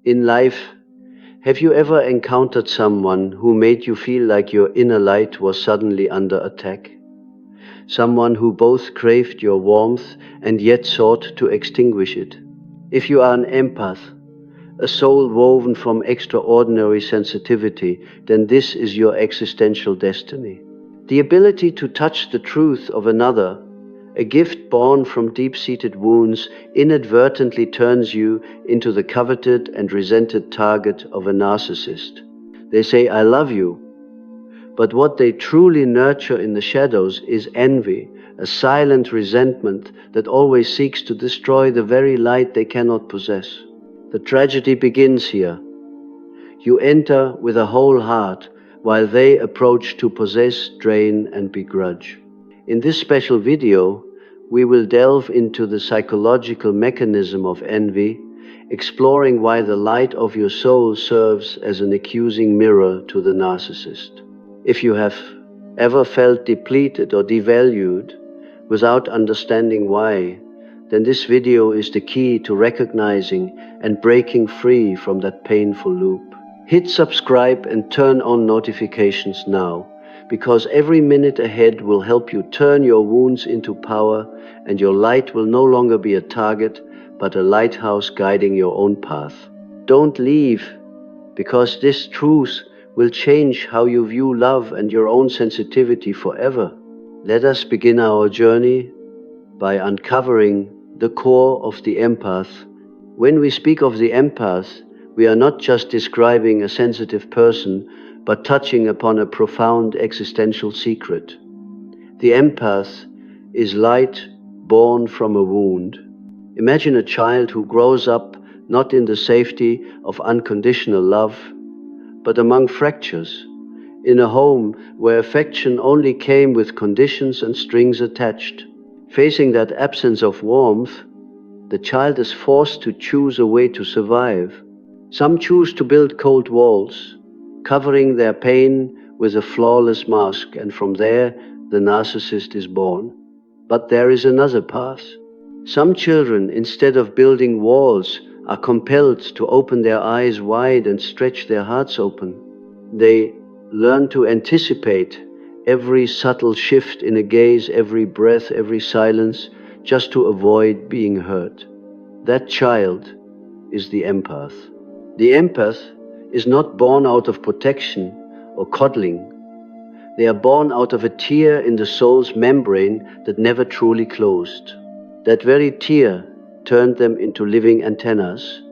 In life, have you ever encountered someone who made you feel like your inner light was suddenly under attack? Someone who both craved your warmth and yet sought to extinguish it? If you are an empath, a soul woven from extraordinary sensitivity, then this is your existential destiny. The ability to touch the truth of another, a gift born from deep-seated wounds, inadvertently turns you into the coveted and resented target of a narcissist. They say, "I love you," but what they truly nurture in the shadows is envy, a silent resentment that always seeks to destroy the very light they cannot possess. The tragedy begins here. You enter with a whole heart, while they approach to possess, drain, and begrudge. In this special video, we will delve into the psychological mechanism of envy, exploring why the light of your soul serves as an accusing mirror to the narcissist. If you have ever felt depleted or devalued without understanding why, then this video is the key to recognizing and breaking free from that painful loop. Hit subscribe and turn on notifications now, because every minute ahead will help you turn your wounds into power, and your light will no longer be a target, but a lighthouse guiding your own path. Don't leave, because this truth will change how you view love and your own sensitivity forever. Let us begin our journey by uncovering the core of the empath. When we speak of the empath, we are not just describing a sensitive person, but touching upon a profound existential secret. The empath is light born from a wound. Imagine a child who grows up not in the safety of unconditional love, but among fractures, in a home where affection only came with conditions and strings attached. Facing that absence of warmth, the child is forced to choose a way to survive. Some choose to build cold walls, covering their pain with a flawless mask, and from there the narcissist is born. But there is another path. Some children, instead of building walls, are compelled to open their eyes wide and stretch their hearts open. They learn to anticipate every subtle shift in a gaze, every breath, every silence, just to avoid being hurt. That child is the empath. The empath is not born out of protection or coddling. They are born out of a tear in the soul's membrane that never truly closed. That very tear turned them into living antennas,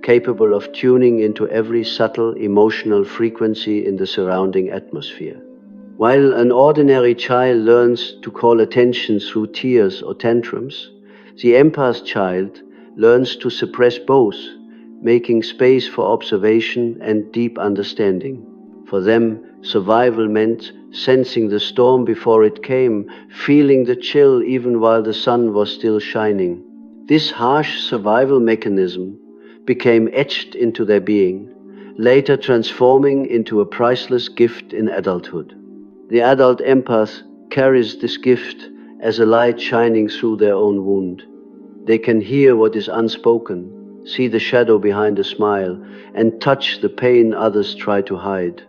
capable of tuning into every subtle emotional frequency in the surrounding atmosphere. While an ordinary child learns to call attention through tears or tantrums, the empath child learns to suppress both, making space for observation and deep understanding. For them, survival meant sensing the storm before it came, feeling the chill even while the sun was still shining. This harsh survival mechanism became etched into their being, later transforming into a priceless gift in adulthood. The adult empath carries this gift as a light shining through their own wound. They can hear what is unspoken, see the shadow behind a smile, and touch the pain others try to hide.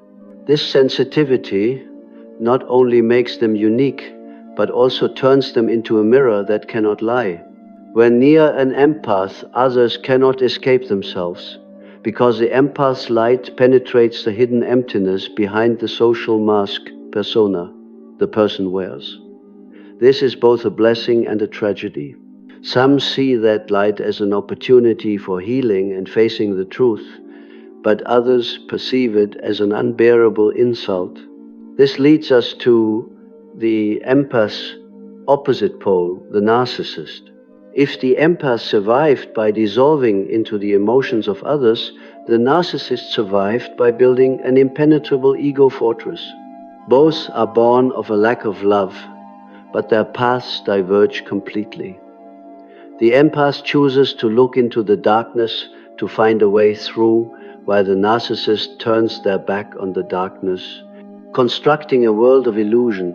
This sensitivity not only makes them unique, but also turns them into a mirror that cannot lie. When near an empath, others cannot escape themselves, because the empath's light penetrates the hidden emptiness behind the social mask persona the person wears. This is both a blessing and a tragedy. Some see that light as an opportunity for healing and facing the truth, but others perceive it as an unbearable insult. This leads us to the empath's opposite pole, the narcissist. If the empath survived by dissolving into the emotions of others, the narcissist survived by building an impenetrable ego fortress. Both are born of a lack of love, but their paths diverge completely. The empath chooses to look into the darkness to find a way through, while the narcissist turns their back on the darkness, constructing a world of illusion.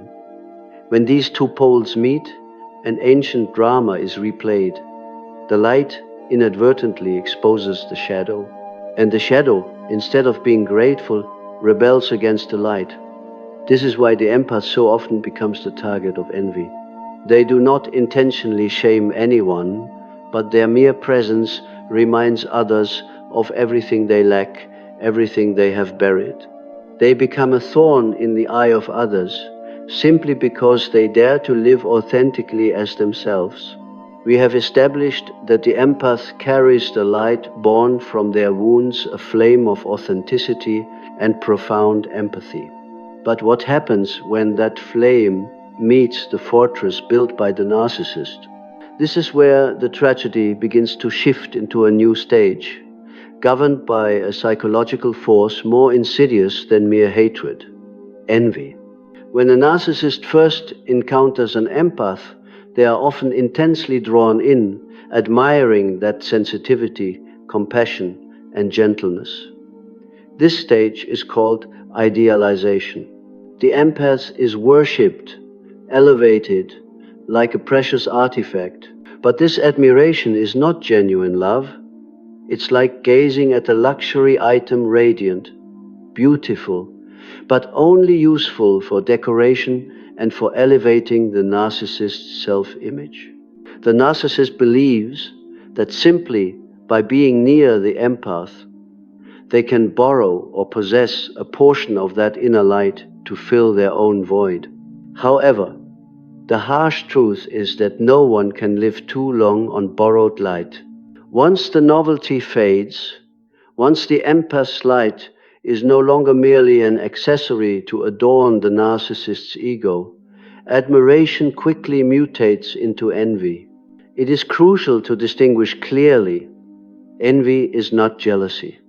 When these two poles meet, an ancient drama is replayed. The light inadvertently exposes the shadow. And the shadow, instead of being grateful, rebels against the light. This is why the empath so often becomes the target of envy. They do not intentionally shame anyone, but their mere presence reminds others of everything they lack, everything they have buried. They become a thorn in the eye of others, simply because they dare to live authentically as themselves. We have established that the empath carries the light born from their wounds, a flame of authenticity and profound empathy. But what happens when that flame meets the fortress built by the narcissist? This is where the tragedy begins to shift into a new stage, governed by a psychological force more insidious than mere hatred: envy. When a narcissist first encounters an empath, they are often intensely drawn in, admiring that sensitivity, compassion, and gentleness. This stage is called idealization. The empath is worshipped, elevated, like a precious artifact. But this admiration is not genuine love. It's like gazing at a luxury item, radiant, beautiful, but only useful for decoration and for elevating the narcissist's self-image. The narcissist believes that simply by being near the empath, they can borrow or possess a portion of that inner light to fill their own void. However, the harsh truth is that no one can live too long on borrowed light. Once the novelty fades, once the empath's light is no longer merely an accessory to adorn the narcissist's ego, admiration quickly mutates into envy. It is crucial to distinguish clearly. Envy is not jealousy.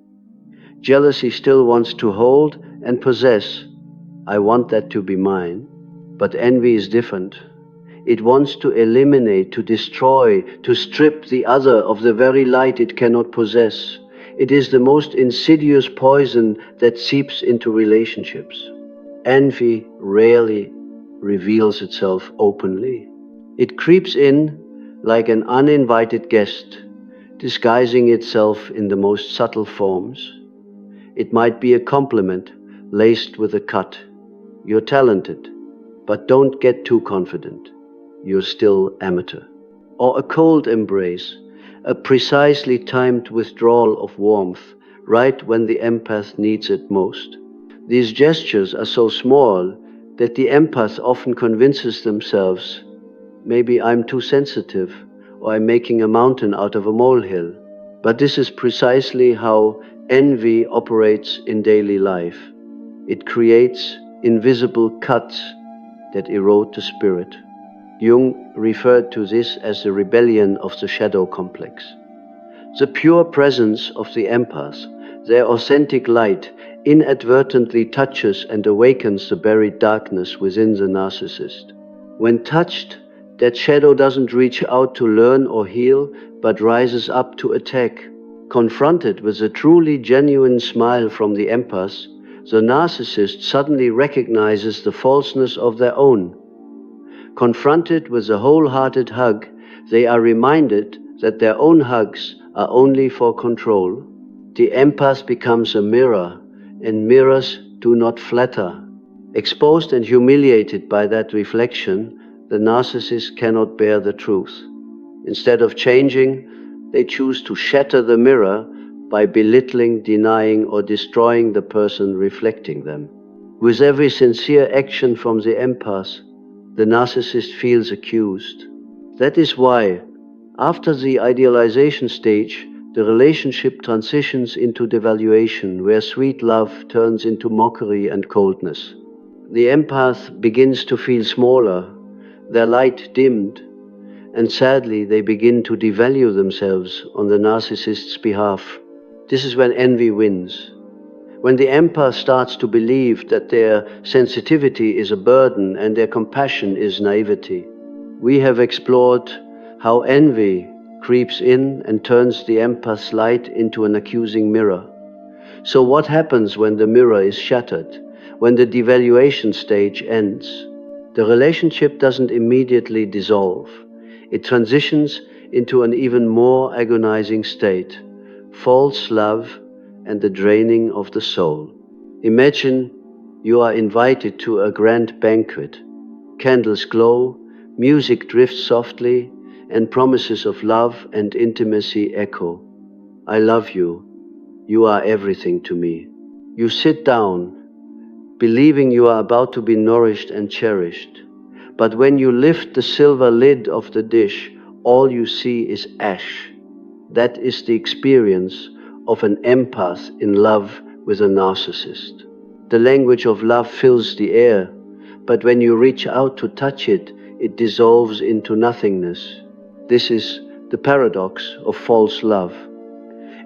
Jealousy still wants to hold and possess. I want that to be mine. But envy is different. It wants to eliminate, to destroy, to strip the other of the very light it cannot possess. It is the most insidious poison that seeps into relationships. Envy rarely reveals itself openly. It creeps in like an uninvited guest, disguising itself in the most subtle forms. It might be a compliment laced with a cut. You're talented, but don't get too confident. You're still amateur. Or a cold embrace, a precisely timed withdrawal of warmth, right when the empath needs it most. These gestures are so small that the empath often convinces themselves, maybe I'm too sensitive, or I'm making a mountain out of a molehill. But this is precisely how envy operates in daily life. It creates invisible cuts that erode the spirit. Jung referred to this as the rebellion of the shadow complex. The pure presence of the empath, their authentic light, inadvertently touches and awakens the buried darkness within the narcissist. When touched, that shadow doesn't reach out to learn or heal, but rises up to attack. Confronted with a truly genuine smile from the empath, the narcissist suddenly recognizes the falseness of their own. Confronted with a wholehearted hug, they are reminded that their own hugs are only for control. The empath becomes a mirror, and mirrors do not flatter. Exposed and humiliated by that reflection, the narcissist cannot bear the truth. Instead of changing, they choose to shatter the mirror by belittling, denying, or destroying the person reflecting them. With every sincere action from the empath, the narcissist feels accused. That is why, after the idealization stage, the relationship transitions into devaluation, where sweet love turns into mockery and coldness. The empath begins to feel smaller, their light dimmed, and sadly they begin to devalue themselves on the narcissist's behalf. This is when envy wins. When the empath starts to believe that their sensitivity is a burden and their compassion is naivety. We have explored how envy creeps in and turns the empath's light into an accusing mirror. So what happens when the mirror is shattered, when the devaluation stage ends? The relationship doesn't immediately dissolve. It transitions into an even more agonizing state. False love and the draining of the soul. Imagine you are invited to a grand banquet. Candles glow, music drifts softly, and promises of love and intimacy echo. I love you. You are everything to me. You sit down, believing you are about to be nourished and cherished. But when you lift the silver lid of the dish, all you see is ash. That is the experience of an empath in love with a narcissist. The language of love fills the air, but when you reach out to touch it, it dissolves into nothingness. This is the paradox of false love.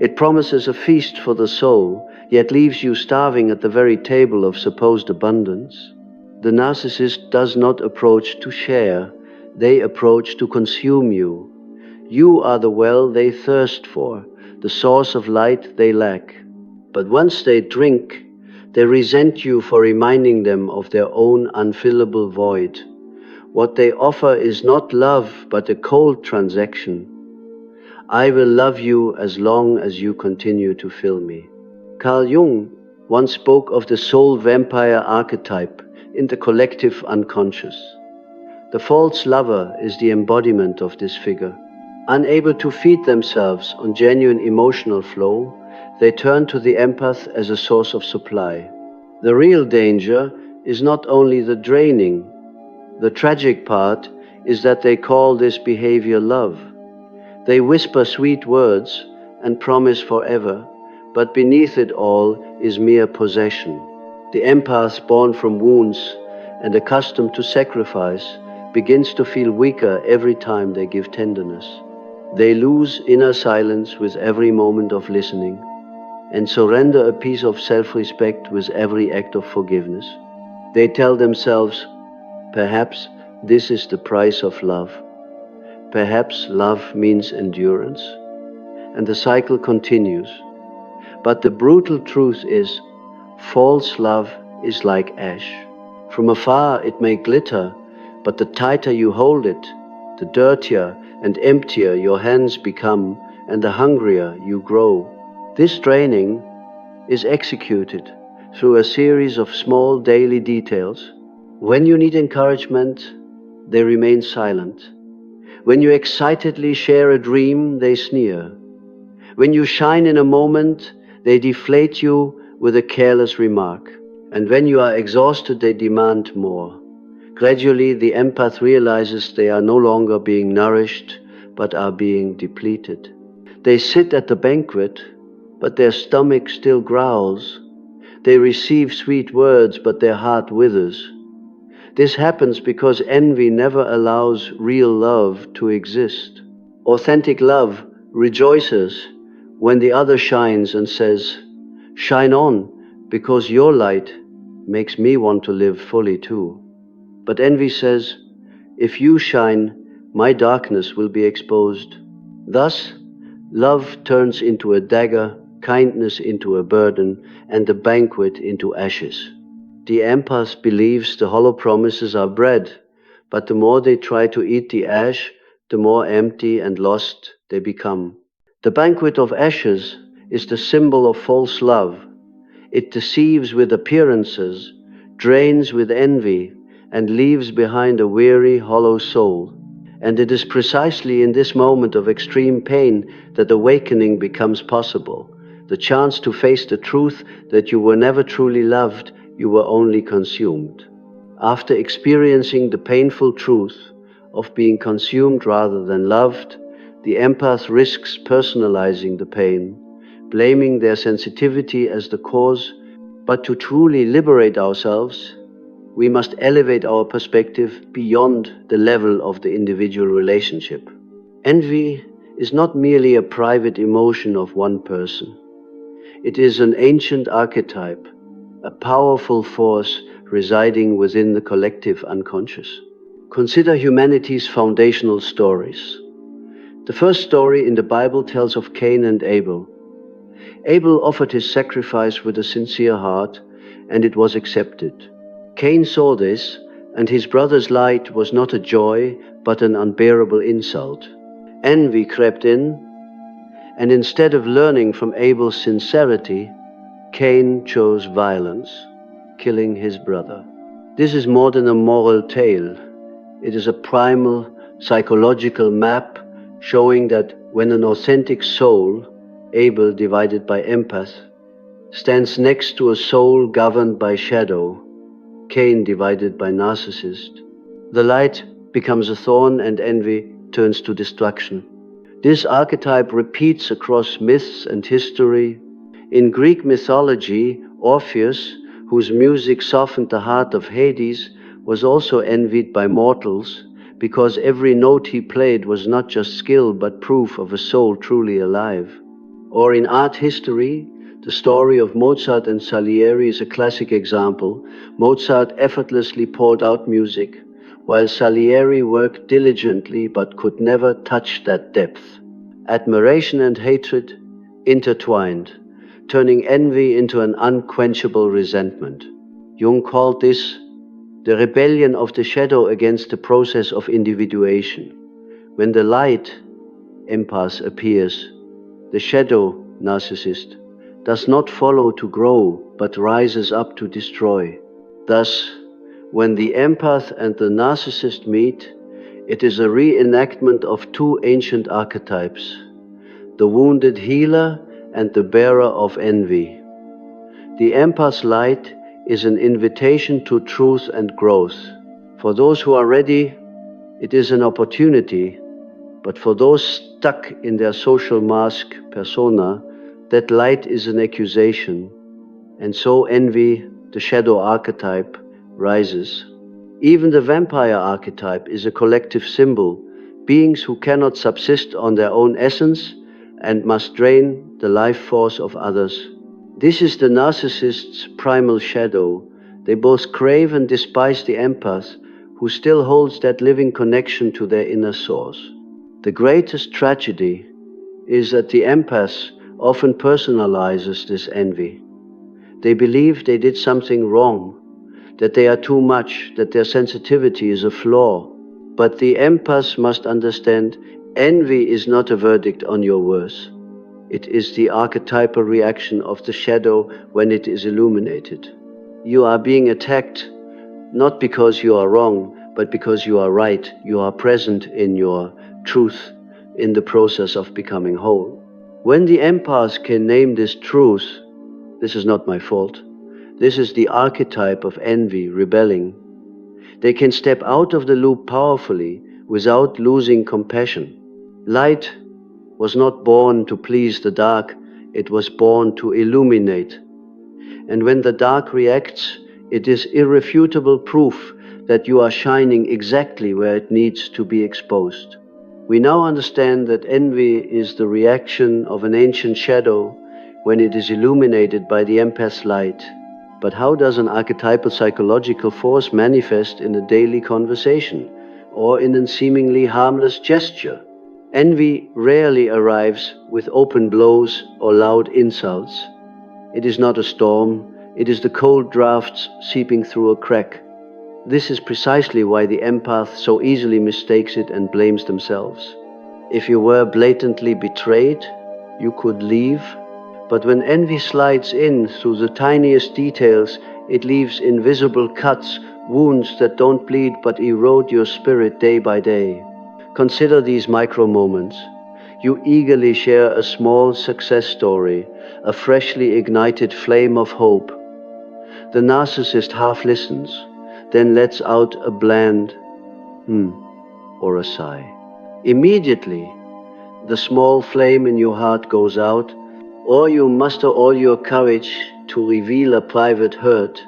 It promises a feast for the soul, yet leaves you starving at the very table of supposed abundance. The narcissist does not approach to share, they approach to consume you. You are the well they thirst for, the source of light they lack. But once they drink, they resent you for reminding them of their own unfillable void. What they offer is not love, but a cold transaction. I will love you as long as you continue to fill me. Carl Jung once spoke of the soul vampire archetype in the collective unconscious. The false lover is the embodiment of this figure. Unable to feed themselves on genuine emotional flow, they turn to the empath as a source of supply. The real danger is not only the draining. The tragic part is that they call this behavior love. They whisper sweet words and promise forever, but beneath it all is mere possession. The empath, born from wounds and accustomed to sacrifice, begins to feel weaker every time they give tenderness. They lose inner silence with every moment of listening, and surrender a piece of self-respect with every act of forgiveness. They tell themselves, perhaps this is the price of love. Perhaps love means endurance. And the cycle continues. But the brutal truth is, false love is like ash. From afar it may glitter, but the tighter you hold it, the dirtier and emptier your hands become, and the hungrier you grow. This training is executed through a series of small daily details. When you need encouragement, they remain silent. When you excitedly share a dream, they sneer. When you shine in a moment, they deflate you with a careless remark. And when you are exhausted, they demand more. Gradually, the empath realizes they are no longer being nourished, but are being depleted. They sit at the banquet, but their stomach still growls. They receive sweet words, but their heart withers. This happens because envy never allows real love to exist. Authentic love rejoices when the other shines and says, "Shine on, because your light makes me want to live fully too." But envy says, "If you shine, my darkness will be exposed." Thus, love turns into a dagger, kindness into a burden, and the banquet into ashes. The empath believes the hollow promises are bread, but the more they try to eat the ash, the more empty and lost they become. The banquet of ashes is the symbol of false love. It deceives with appearances, drains with envy, and leaves behind a weary, hollow soul. And it is precisely in this moment of extreme pain that awakening becomes possible, the chance to face the truth that you were never truly loved, you were only consumed. After experiencing the painful truth of being consumed rather than loved, the empath risks personalizing the pain, blaming their sensitivity as the cause. But to truly liberate ourselves, we must elevate our perspective beyond the level of the individual relationship. Envy is not merely a private emotion of one person. It is an ancient archetype, a powerful force residing within the collective unconscious. Consider humanity's foundational stories. The first story in the Bible tells of Cain and Abel. Abel offered his sacrifice with a sincere heart, and it was accepted. Cain saw this, and his brother's light was not a joy, but an unbearable insult. Envy crept in, And instead of learning from Abel's sincerity, Cain chose violence, killing his brother. This is more than a moral tale. It is a primal psychological map showing that when an authentic soul, Abel divided by empath, stands next to a soul governed by shadow, Cain divided by narcissist, the light becomes a thorn and envy turns to destruction. This archetype repeats across myths and history. In Greek mythology, Orpheus, whose music softened the heart of Hades, was also envied by mortals because every note he played was not just skill but proof of a soul truly alive. Or in art history, the story of Mozart and Salieri is a classic example. Mozart effortlessly poured out music, while Salieri worked diligently but could never touch that depth. Admiration and hatred intertwined, turning envy into an unquenchable resentment. Jung called this the rebellion of the shadow against the process of individuation. When the light, empath, appears, the shadow, narcissist, does not follow to grow, but rises up to destroy. Thus, when the empath and the narcissist meet, it is a reenactment of two ancient archetypes, the wounded healer and the bearer of envy. The empath's light is an invitation to truth and growth. For those who are ready, it is an opportunity, but for those stuck in their social mask persona, that light is an accusation, and so envy, the shadow archetype, rises. Even the vampire archetype is a collective symbol, beings who cannot subsist on their own essence and must drain the life force of others. This is the narcissist's primal shadow. They both crave and despise the empath, who still holds that living connection to their inner source. The greatest tragedy is that the empath often personalizes this envy. They believe they did something wrong, that they are too much, that their sensitivity is a flaw. But the empath must understand, envy is not a verdict on your worth. It is the archetypal reaction of the shadow when it is illuminated. You are being attacked not because you are wrong, but because you are right. You are present in your truth, in the process of becoming whole. When the empath can name this truth, this is not my fault. This is the archetype of envy rebelling. They can step out of the loop powerfully without losing compassion. Light was not born to please the dark, it was born to illuminate. And when the dark reacts, it is irrefutable proof that you are shining exactly where it needs to be exposed. We now understand that envy is the reaction of an ancient shadow when it is illuminated by the empath's light. But how does an archetypal psychological force manifest in a daily conversation or in a seemingly harmless gesture? Envy rarely arrives with open blows or loud insults. It is not a storm, it is the cold drafts seeping through a crack. This is precisely why the empath so easily mistakes it and blames themselves. If you were blatantly betrayed, you could leave. But when envy slides in through the tiniest details, it leaves invisible cuts, wounds that don't bleed but erode your spirit day by day. Consider these micro moments. You eagerly share a small success story, a freshly ignited flame of hope. The narcissist half listens, then lets out a bland or a sigh. Immediately, the small flame in your heart goes out, or you muster all your courage to reveal a private hurt,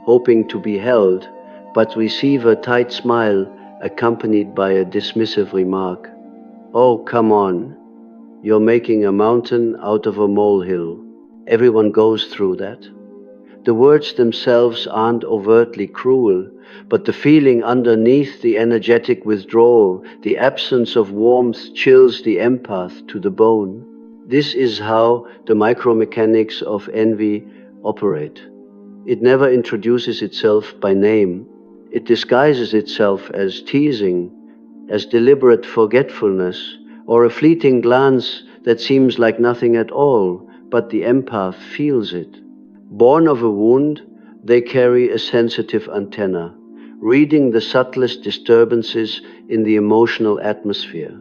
hoping to be held, but receive a tight smile accompanied by a dismissive remark. Oh, come on, you're making a mountain out of a molehill. Everyone goes through that. The words themselves aren't overtly cruel, but the feeling underneath, the energetic withdrawal, the absence of warmth chills the empath to the bone. This is how the micromechanics of envy operate. It never introduces itself by name. It disguises itself as teasing, as deliberate forgetfulness, or a fleeting glance that seems like nothing at all, but the empath feels it. Born of a wound, they carry a sensitive antenna, reading the subtlest disturbances in the emotional atmosphere.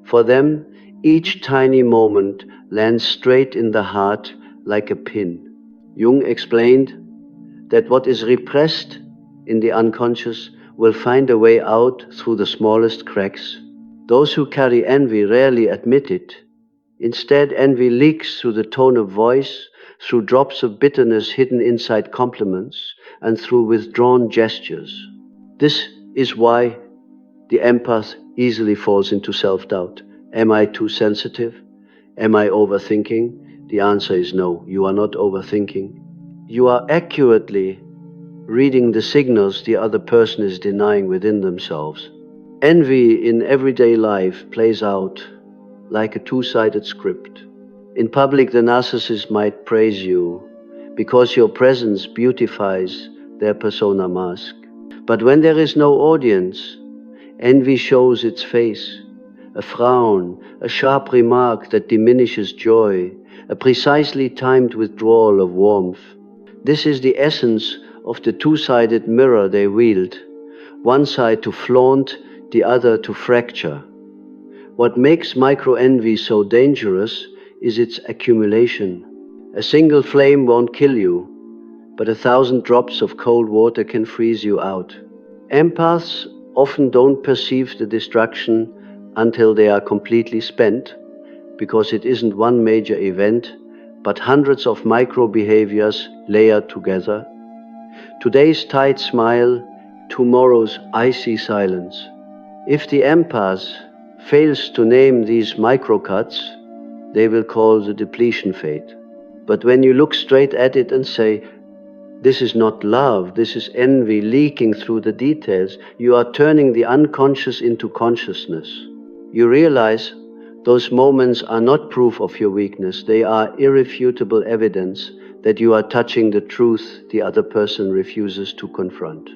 For them, each tiny moment lands straight in the heart like a pin. Jung explained that what is repressed in the unconscious will find a way out through the smallest cracks. Those who carry envy rarely admit it. Instead, envy leaks through the tone of voice, through drops of bitterness hidden inside compliments, and through withdrawn gestures. This is why the empath easily falls into self-doubt. Am I too sensitive? Am I overthinking? The answer is no, you are not overthinking. You are accurately reading the signals the other person is denying within themselves. Envy in everyday life plays out like a two-sided script. In public, the narcissist might praise you because your presence beautifies their persona mask. But when there is no audience, envy shows its face, a frown, a sharp remark that diminishes joy, a precisely timed withdrawal of warmth. This is the essence of the two-sided mirror they wield, one side to flaunt, the other to fracture. What makes micro-envy so dangerous is its accumulation. A single flame won't kill you, but 1,000 drops of cold water can freeze you out. Empaths often don't perceive the destruction until they are completely spent, because it isn't one major event, but hundreds of micro-behaviors layered together. Today's tight smile, tomorrow's icy silence. If the empath fails to name these micro-cuts, they will call the depletion fade. But when you look straight at it and say, this is not love, this is envy leaking through the details, you are turning the unconscious into consciousness. You realize those moments are not proof of your weakness, they are irrefutable evidence that you are touching the truth the other person refuses to confront.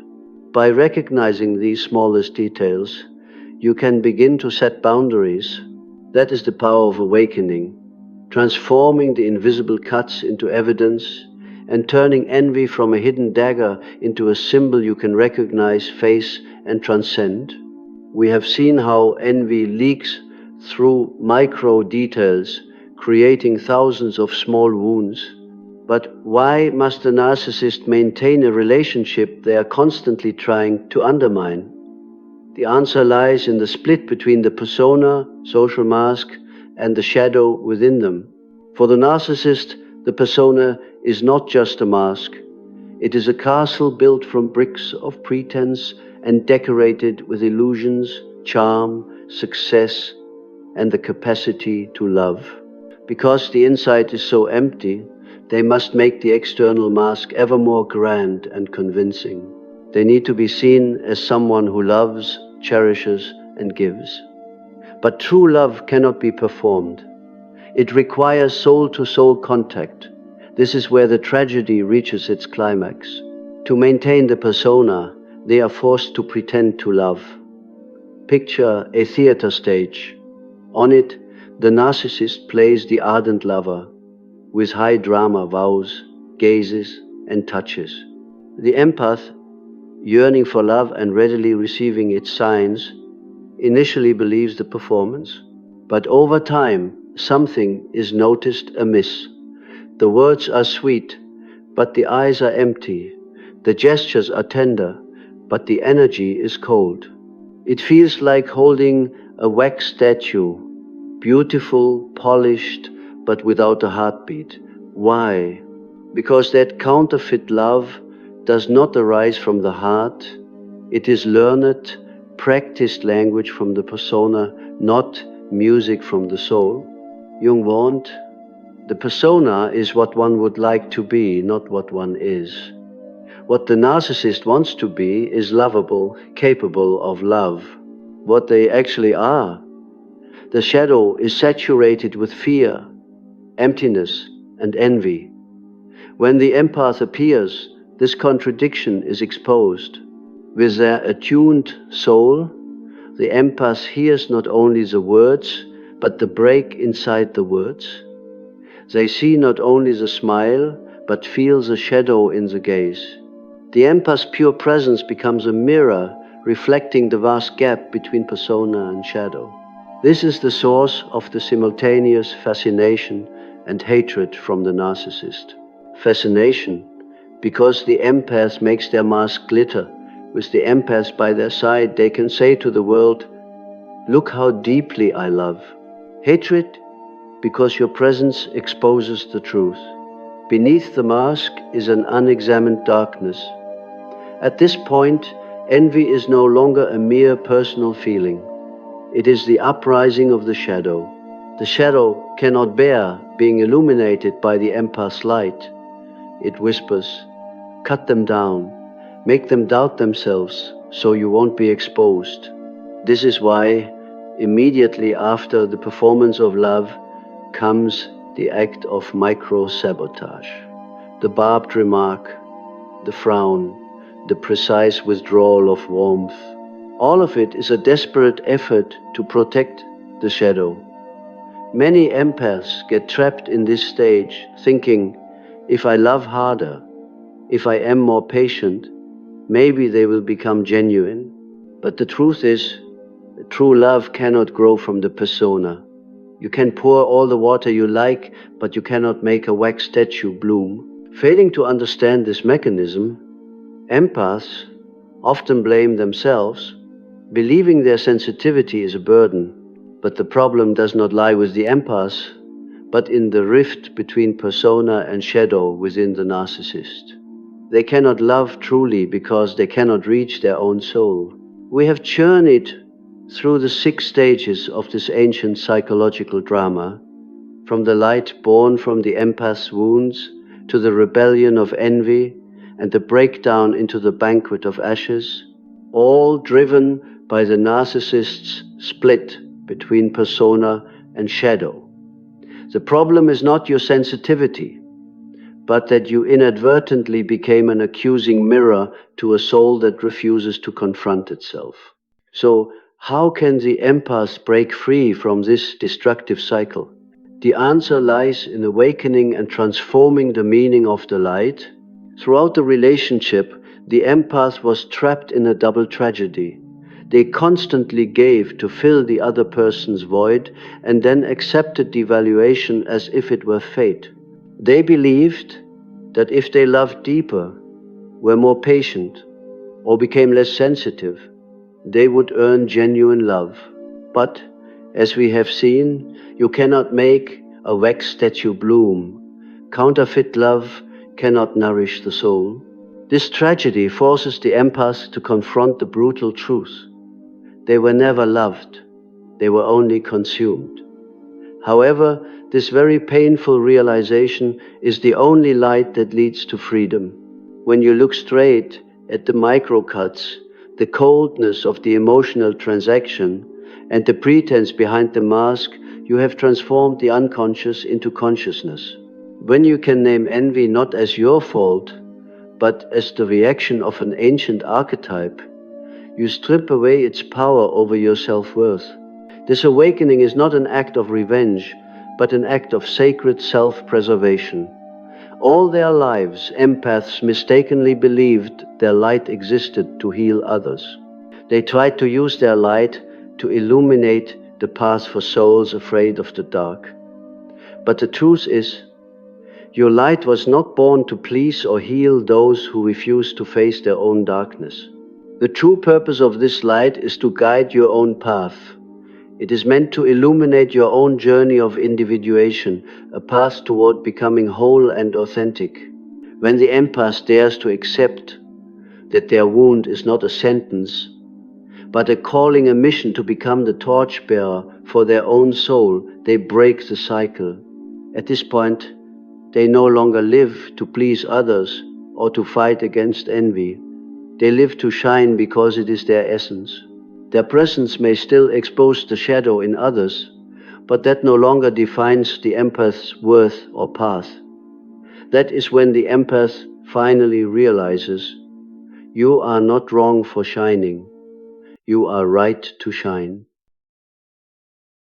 By recognizing these smallest details, you can begin to set boundaries. That is the power of awakening, transforming the invisible cuts into evidence and turning envy from a hidden dagger into a symbol you can recognize, face, and transcend. We have seen how envy leaks through micro details, creating thousands of small wounds. But why must a narcissist maintain a relationship they are constantly trying to undermine? The answer lies in the split between the persona, social mask, and the shadow within them. For the narcissist, the persona is not just a mask. It is a castle built from bricks of pretense and decorated with illusions, charm, success, and the capacity to love. Because the inside is so empty, they must make the external mask ever more grand and convincing. They need to be seen as someone who loves, cherishes, and gives. But true love cannot be performed. It requires soul-to-soul contact. This is where the tragedy reaches its climax. To maintain the persona, they are forced to pretend to love. Picture a theater stage. On it, the narcissist plays the ardent lover, with high drama vows, gazes, and touches. The empath, yearning for love and readily receiving its signs, initially believes the performance, but over time, something is noticed amiss. The words are sweet, but the eyes are empty. The gestures are tender, but the energy is cold. It feels like holding a wax statue, beautiful, polished, but without a heartbeat. Why? Because that counterfeit love does not arise from the heart. It is learned, practiced language from the persona, not music from the soul. Jung warned, the persona is what one would like to be, not what one is. What the narcissist wants to be is lovable, capable of love. What they actually are. The shadow is saturated with fear, emptiness, and envy. When the empath appears, this contradiction is exposed. With their attuned soul, the empath hears not only the words, but the break inside the words. They see not only the smile, but feel the shadow in the gaze. The empath's pure presence becomes a mirror reflecting the vast gap between persona and shadow. This is the source of the simultaneous fascination and hatred from the narcissist. Fascination, because the empath makes their mask glitter. With the empath by their side, they can say to the world, "Look how deeply I love." Hatred, because your presence exposes the truth. Beneath the mask is an unexamined darkness. At this point, envy is no longer a mere personal feeling. It is the uprising of the shadow. The shadow cannot bear being illuminated by the empath's light. It whispers, "Cut them down, make them doubt themselves so you won't be exposed." This is why, immediately after the performance of love, comes the act of micro-sabotage. The barbed remark, the frown, the precise withdrawal of warmth. All of it is a desperate effort to protect the shadow. Many empaths get trapped in this stage, thinking, if I love harder, if I am more patient, maybe they will become genuine. But the truth is, true love cannot grow from the persona. You can pour all the water you like, but you cannot make a wax statue bloom. Failing to understand this mechanism, empaths often blame themselves, believing their sensitivity is a burden. But the problem does not lie with the empath, but in the rift between persona and shadow within the narcissist. They cannot love truly because they cannot reach their own soul. We have journeyed through the 6 stages of this ancient psychological drama, from the light born from the empath's wounds to the rebellion of envy and the breakdown into the banquet of ashes, all driven by the narcissist's split between persona and shadow. The problem is not your sensitivity, but that you inadvertently became an accusing mirror to a soul that refuses to confront itself. So, how can the empath break free from this destructive cycle? The answer lies in awakening and transforming the meaning of the light. Throughout the relationship, the empath was trapped in a double tragedy. They constantly gave to fill the other person's void and then accepted devaluation as if it were fate. They believed that if they loved deeper, were more patient, or became less sensitive, they would earn genuine love. But, as we have seen, you cannot make a wax statue bloom. Counterfeit love cannot nourish the soul. This tragedy forces the empath to confront the brutal truth. They were never loved, they were only consumed. However, this very painful realization is the only light that leads to freedom. When you look straight at the microcuts, the coldness of the emotional transaction, and the pretense behind the mask, you have transformed the unconscious into consciousness. When you can name envy not as your fault, but as the reaction of an ancient archetype, you strip away its power over your self-worth. This awakening is not an act of revenge, but an act of sacred self-preservation. All their lives, empaths mistakenly believed their light existed to heal others. They tried to use their light to illuminate the path for souls afraid of the dark. But the truth is, your light was not born to please or heal those who refuse to face their own darkness. The true purpose of this light is to guide your own path. It is meant to illuminate your own journey of individuation, a path toward becoming whole and authentic. When the empath dares to accept that their wound is not a sentence, but a calling, a mission to become the torchbearer for their own soul, they break the cycle. At this point, they no longer live to please others or to fight against envy. They live to shine because it is their essence. Their presence may still expose the shadow in others, but that no longer defines the empath's worth or path. That is when the empath finally realizes, you are not wrong for shining. You are right to shine.